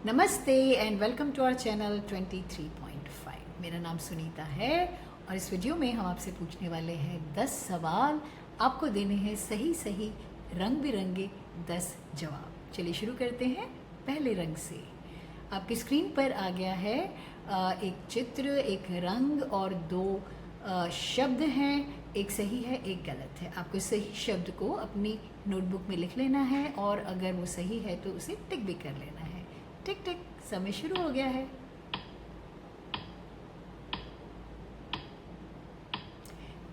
नमस्ते and welcome to our channel 23.5। मेरा नाम सुनीता है और इस वीडियो में हम आपसे पूछने वाले हैं 10 सवाल। आपको देने हैं सही सही रंग बिरंगे 10 जवाब। चलिए शुरू करते हैं पहले रंग से। आपकी स्क्रीन पर आ गया है एक चित्र, एक रंग और दो शब्द हैं। एक सही है, एक गलत है। आपको सही शब्द को अपनी नोटबुक में लिख लेना है और अगर वो सही है तो उसे टिक भी कर लेना है। टिक टिक, समय शुरू हो गया है।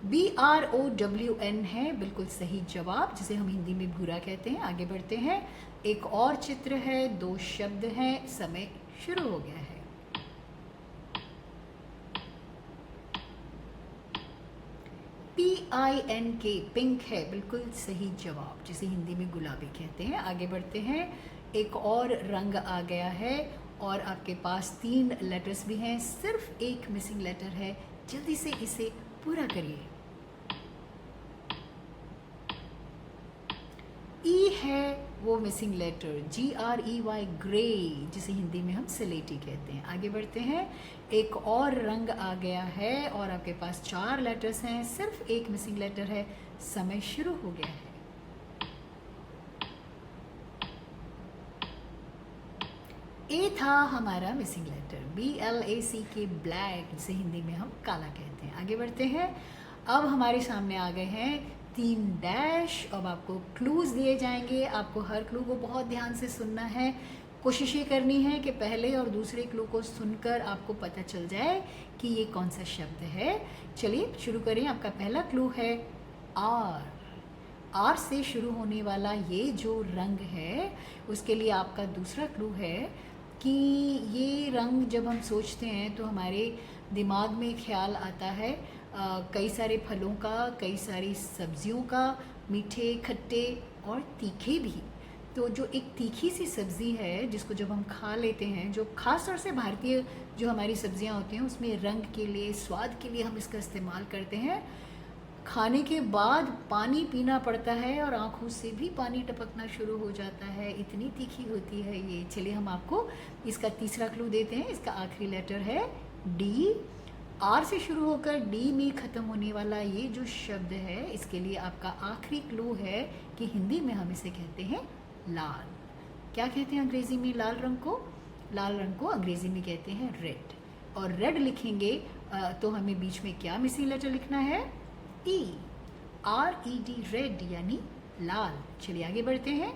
BROWN है बिल्कुल सही जवाब, जिसे हम हिंदी में भूरा कहते हैं। आगे बढ़ते हैं। एक और चित्र है, दो शब्द हैं, समय शुरू हो गया है। PINK पिंक है बिल्कुल सही जवाब, जिसे हिंदी में गुलाबी कहते हैं। आगे बढ़ते हैं। एक और रंग आ गया है और आपके पास 3 लेटर्स भी हैं, सिर्फ एक मिसिंग लेटर है। जल्दी से इसे पूरा करिए। ई है वो मिसिंग लेटर, GREY ग्रे, जिसे हिंदी में हम स्लेटी कहते हैं। आगे बढ़ते हैं। एक और रंग आ गया है और आपके पास 4 लेटर्स हैं, सिर्फ एक मिसिंग लेटर है। समय शुरू हो गया है। ए था हमारा मिसिंग लेटर, BLACK ब्लैक, जिसे हिंदी में हम काला कहते हैं। आगे बढ़ते हैं। अब हमारे सामने आ गए हैं 3 डैश। अब आपको क्लूज दिए जाएंगे। आपको हर क्लू को बहुत ध्यान से सुनना है। कोशिश ये करनी है कि पहले और दूसरे क्लू को सुनकर आपको पता चल जाए कि ये कौन सा शब्द है। चलिए शुरू करें। आपका पहला क्लू है आर से शुरू होने वाला ये जो रंग है, उसके लिए आपका दूसरा क्लू है कि ये रंग जब हम सोचते हैं तो हमारे दिमाग में ख्याल आता है कई सारे फलों का, कई सारी सब्जियों का, मीठे, खट्टे और तीखे भी। तो जो एक तीखी सी सब्ज़ी है जिसको जब हम खा लेते हैं, जो खास तौर से भारतीय जो हमारी सब्जियां होती हैं उसमें रंग के लिए, स्वाद के लिए हम इसका इस्तेमाल करते हैं। खाने के बाद पानी पीना पड़ता है और आँखों से भी पानी टपकना शुरू हो जाता है, इतनी तीखी होती है ये। चलिए हम आपको इसका तीसरा क्लू देते हैं। इसका आखिरी लेटर है डी। आर से शुरू होकर डी में ख़त्म होने वाला ये जो शब्द है, इसके लिए आपका आखिरी क्लू है कि हिंदी में हम इसे कहते हैं लाल। क्या कहते हैं अंग्रेज़ी में लाल रंग को? लाल रंग को अंग्रेज़ी में कहते हैं रेड। और रेड लिखेंगे तो हमें बीच में क्या मिसिंग लेटर लिखना है? RED, रेड, यानी लाल। चलिए आगे बढ़ते हैं।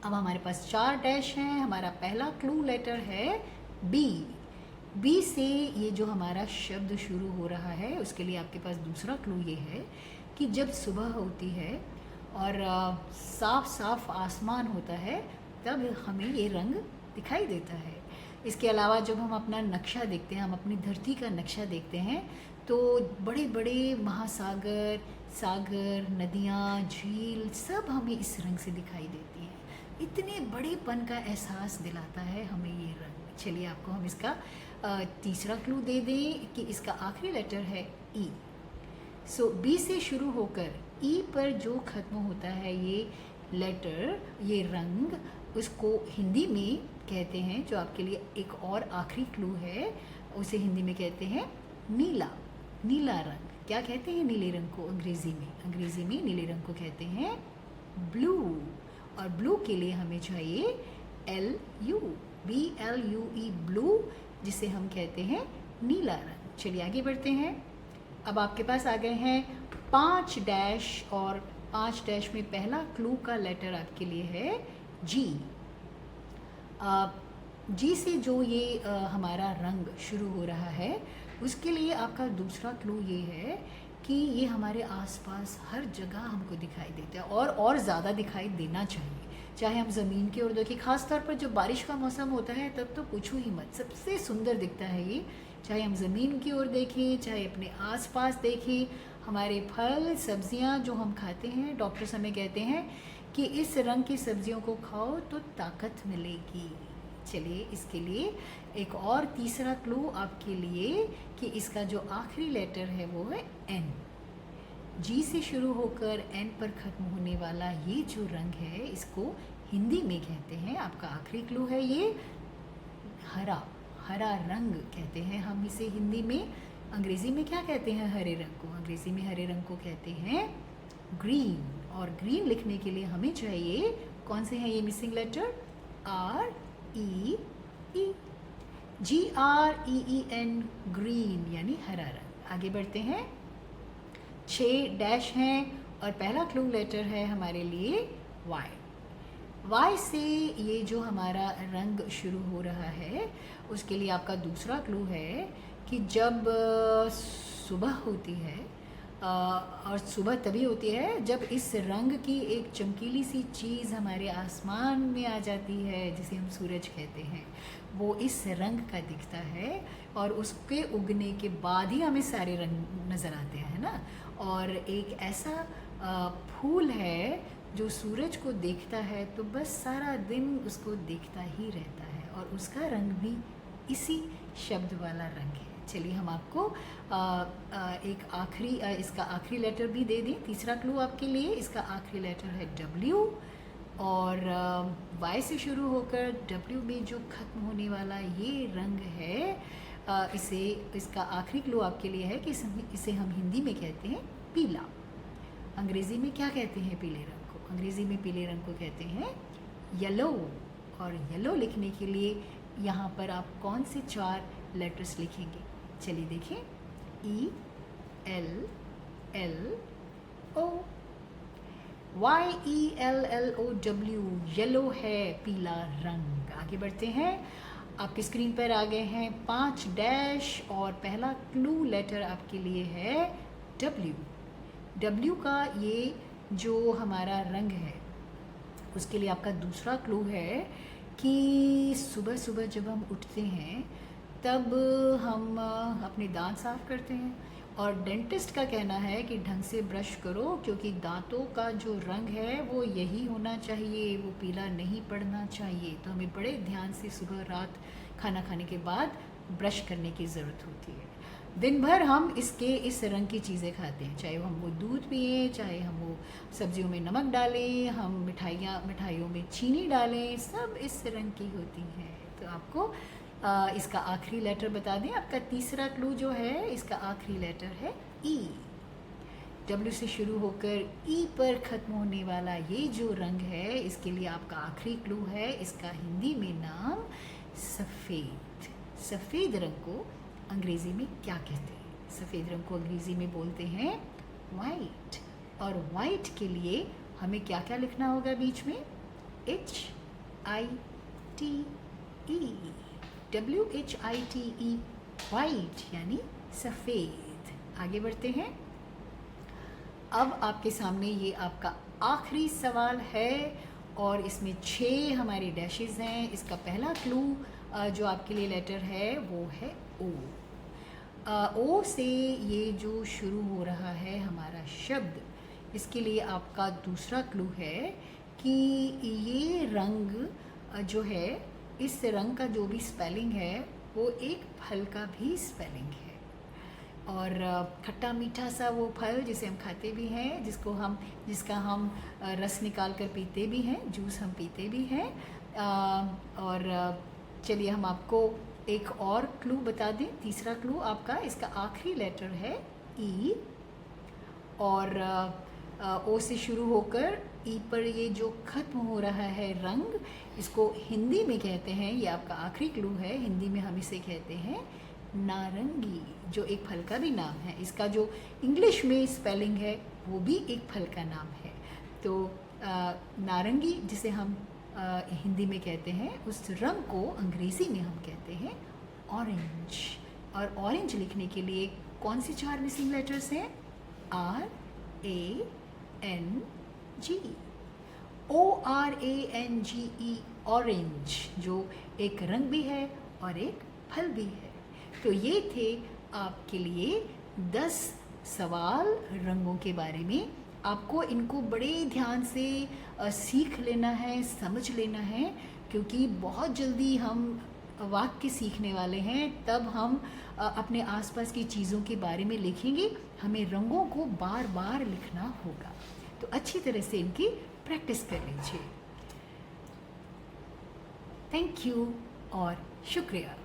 अब हमारे पास 4 डैश हैं। हमारा पहला क्लू लेटर है बी से ये जो हमारा शब्द शुरू हो रहा है, उसके लिए आपके पास दूसरा क्लू ये है कि जब सुबह होती है और साफ साफ आसमान होता है, तब हमें ये रंग दिखाई देता है। इसके अलावा जब हम अपना नक्शा देखते हैं, हम अपनी धरती का नक्शा देखते हैं, तो बड़े बड़े महासागर, सागर, नदियाँ, झील सब हमें इस रंग से दिखाई देती हैं। इतने बड़ेपन का एहसास दिलाता है हमें ये रंग। चलिए आपको हम इसका तीसरा क्लू दे दें कि इसका आखिरी लेटर है ई। सो बी से शुरू होकर ई पर जो ख़त्म होता है ये लेटर, ये रंग, उसको हिंदी में कहते हैं, जो आपके लिए एक और आखिरी क्लू है, उसे हिंदी में कहते हैं नीला। नीला रंग। क्या कहते हैं नीले रंग को अंग्रेज़ी में? अंग्रेज़ी में नीले रंग को कहते हैं ब्लू। और ब्लू के लिए हमें चाहिए BLUE ब्लू, जिसे हम कहते हैं नीला रंग। चलिए आगे बढ़ते हैं। अब आपके पास आ गए हैं 5 डैश और 5 डैश में पहला क्लू का लेटर आपके लिए है जी। जी से जो ये हमारा रंग शुरू हो रहा है, उसके लिए आपका दूसरा क्लू ये है कि ये हमारे आसपास हर जगह हमको दिखाई देता है और ज़्यादा दिखाई देना चाहिए। चाहे हम ज़मीन की ओर देखें, ख़ास तौर पर जब बारिश का मौसम होता है तब तो पूछो ही मत, सबसे सुंदर दिखता है ये। चाहे हम ज़मीन की ओर देखें, चाहे अपने आसपास देखें, हमारे फल सब्जियां जो हम खाते हैं, डॉक्टर्स हमें कहते हैं कि इस रंग की सब्जियों को खाओ तो ताकत मिलेगी। चलिए इसके लिए एक और तीसरा क्लू आपके लिए कि इसका जो आखिरी लेटर है वो है एन। जी से शुरू होकर एन पर ख़त्म होने वाला ये जो रंग है, इसको हिंदी में कहते हैं, आपका आखिरी क्लू है ये हरा, हरा रंग कहते हैं हम इसे हिंदी में। अंग्रेज़ी में क्या कहते हैं हरे रंग को? अंग्रेज़ी में हरे रंग को कहते हैं ग्रीन। और ग्रीन लिखने के लिए हमें चाहिए, कौन से हैं ये missing letter? REE, GREEN, green यानी हरा रंग। आगे बढ़ते हैं। 6 डैश हैं और पहला क्लू लेटर है हमारे लिए Y। Y से ये जो हमारा रंग शुरू हो रहा है, उसके लिए आपका दूसरा क्लू है कि जब सुबह होती है, और सुबह तभी होती है जब इस रंग की एक चमकीली सी चीज़ हमारे आसमान में आ जाती है, जिसे हम सूरज कहते हैं। वो इस रंग का दिखता है और उसके उगने के बाद ही हमें सारे रंग नज़र आते हैं ना। और एक ऐसा फूल है जो सूरज को देखता है तो बस सारा दिन उसको देखता ही रहता है, और उसका रंग भी इसी शब्द वाला रंग है। चलिए हम आपको एक आखिरी इसका आखिरी लेटर भी दे दें। तीसरा क्लू आपके लिए, इसका आखिरी लेटर है W, और Y से शुरू होकर W में जो ख़त्म होने वाला ये रंग है, इसका आखिरी क्लू आपके लिए है कि इसे हम हिंदी में कहते हैं पीला। अंग्रेज़ी में क्या कहते हैं पीले रंग को? अंग्रेज़ी में पीले रंग को कहते हैं येलो। और येलो लिखने के लिए यहाँ पर आप कौन से 4 लेटर्स लिखेंगे? चलिए देखें। ELLO, YELLOW, येलो है पीला रंग। आगे बढ़ते हैं। आपकी स्क्रीन पर आ गए हैं 5 डैश और पहला क्लू लेटर आपके लिए है W। W का ये जो हमारा रंग है, उसके लिए आपका दूसरा क्लू है कि सुबह सुबह जब हम उठते हैं तब हम अपने दांत साफ़ करते हैं, और डेंटिस्ट का कहना है कि ढंग से ब्रश करो, क्योंकि दांतों का जो रंग है वो यही होना चाहिए, वो पीला नहीं पड़ना चाहिए। तो हमें बड़े ध्यान से सुबह रात खाना खाने के बाद ब्रश करने की ज़रूरत होती है। दिन भर हम इस रंग की चीज़ें खाते हैं, चाहे हम वो दूध पिए, चाहे हम वो सब्जियों में नमक डालें, हम मिठाइयों में चीनी डालें, सब इस रंग की होती हैं। तो आपको इसका आखिरी लेटर बता दें। आपका तीसरा क्लू जो है, इसका आखिरी लेटर है E। W से शुरू होकर E पर ख़त्म होने वाला ये जो रंग है, इसके लिए आपका आखिरी क्लू है, इसका हिंदी में नाम सफ़ेद। सफ़ेद रंग को अंग्रेज़ी में क्या कहते हैं? सफ़ेद रंग को अंग्रेज़ी में बोलते हैं वाइट। और वाइट के लिए हमें क्या क्या लिखना होगा बीच में? HITE, WHITE, वाइट यानी सफ़ेद। आगे बढ़ते हैं। अब आपके सामने ये आपका आखिरी सवाल है और इसमें 6 हमारे डैशेस हैं। इसका पहला क्लू जो आपके लिए लेटर है वो है O। O से ये जो शुरू हो रहा है हमारा शब्द, इसके लिए आपका दूसरा क्लू है कि ये रंग जो है, इस रंग का जो भी स्पेलिंग है वो एक फल का भी स्पेलिंग है। और खट्टा मीठा सा वो फल जिसे हम खाते भी हैं, जिसका हम रस निकाल कर पीते भी हैं, जूस हम पीते भी हैं। और चलिए हम आपको एक और क्लू बता दें। तीसरा क्लू आपका, इसका आखिरी लेटर है E, और O से शुरू होकर E पर ये जो ख़त्म हो रहा है रंग, इसको हिंदी में कहते हैं, ये आपका आखिरी क्लू है, हिंदी में हम इसे कहते हैं नारंगी, जो एक फल का भी नाम है। इसका जो इंग्लिश में स्पेलिंग है वो भी एक फल का नाम है। तो नारंगी जिसे हम हिंदी में कहते हैं, उस रंग को अंग्रेज़ी में हम कहते हैं ऑरेंज। और ऑरेंज लिखने के लिए कौन सी 4 मिसिंग लेटर्स हैं? RANG, ORANGE, ऑरेंज, जो एक रंग भी है और एक फल भी है। तो ये थे आपके लिए 10 सवाल रंगों के बारे में। आपको इनको बड़े ध्यान से सीख लेना है, समझ लेना है, क्योंकि बहुत जल्दी हम वाक्य सीखने वाले हैं। तब हम अपने आसपास की चीज़ों के बारे में लिखेंगे। हमें रंगों को बार बार लिखना होगा, तो अच्छी तरह से इनकी प्रैक्टिस कर लीजिए। थैंक यू और शुक्रिया।